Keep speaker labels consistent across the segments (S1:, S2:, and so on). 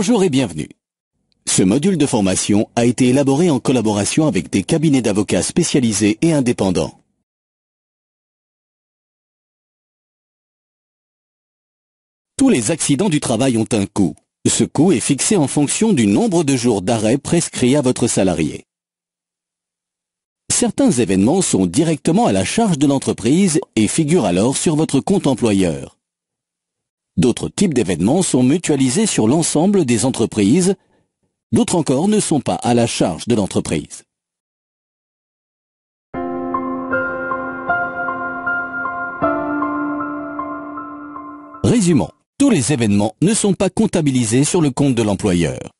S1: Bonjour et bienvenue. Ce module de formation a été élaboré en collaboration avec des cabinets d'avocats spécialisés et indépendants. Tous les accidents du travail ont un coût. Ce coût est fixé en fonction du nombre de jours d'arrêt prescrits à votre salarié. Certains événements sont directement à la charge de l'entreprise et figurent alors sur votre compte employeur. D'autres types d'événements sont mutualisés sur l'ensemble des entreprises. D'autres encore ne sont pas à la charge de l'entreprise. Résumons. Tous les événements ne sont pas comptabilisés sur le compte de l'employeur.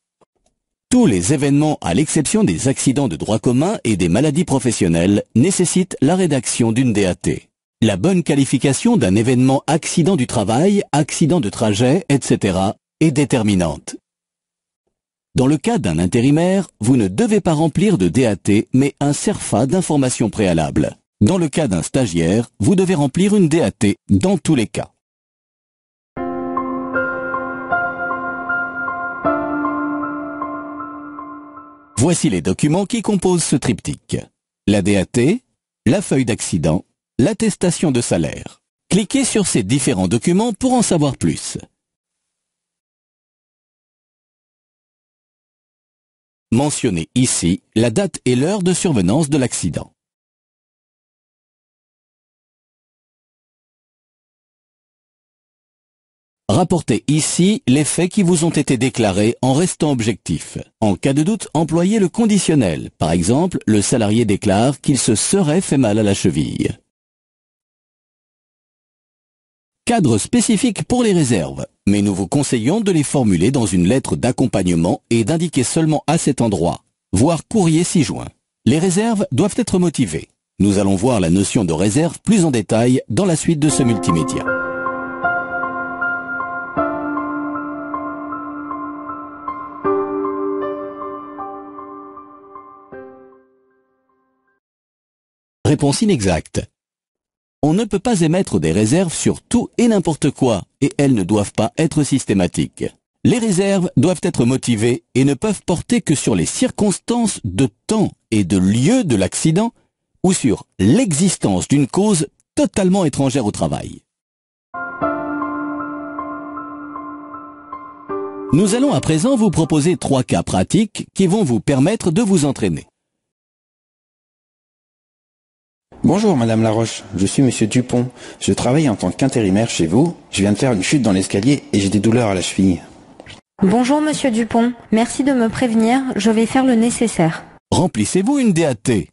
S1: Tous les événements, à l'exception des accidents de droit commun et des maladies professionnelles, nécessitent la rédaction d'une DAT. La bonne qualification d'un événement accident du travail, accident de trajet, etc. est déterminante. Dans le cas d'un intérimaire, vous ne devez pas remplir de DAT, mais un CERFA d'information préalable. Dans le cas d'un stagiaire, vous devez remplir une DAT dans tous les cas. Voici les documents qui composent ce triptyque. La DAT, la feuille d'accident, l'attestation de salaire. Cliquez sur ces différents documents pour en savoir plus. Mentionnez ici la date et l'heure de survenance de l'accident. Rapportez ici les faits qui vous ont été déclarés en restant objectif. En cas de doute, employez le conditionnel. Par exemple, le salarié déclare qu'il se serait fait mal à la cheville. Cadre spécifique pour les réserves, mais nous vous conseillons de les formuler dans une lettre d'accompagnement et d'indiquer seulement à cet endroit, voire courrier ci-joint. Les réserves doivent être motivées. Nous allons voir la notion de réserve plus en détail dans la suite de ce multimédia. Réponse inexacte. On ne peut pas émettre des réserves sur tout et n'importe quoi, et elles ne doivent pas être systématiques. Les réserves doivent être motivées et ne peuvent porter que sur les circonstances de temps et de lieu de l'accident ou sur l'existence d'une cause totalement étrangère au travail. Nous allons à présent vous proposer 3 cas pratiques qui vont vous permettre de vous entraîner.
S2: Bonjour Madame Laroche, je suis Monsieur Dupont. Je travaille en tant qu'intérimaire chez vous. Je viens de faire une chute dans l'escalier et j'ai des douleurs à la cheville.
S3: Bonjour Monsieur Dupont, merci de me prévenir, je vais faire le nécessaire.
S1: Remplissez-vous une DAT.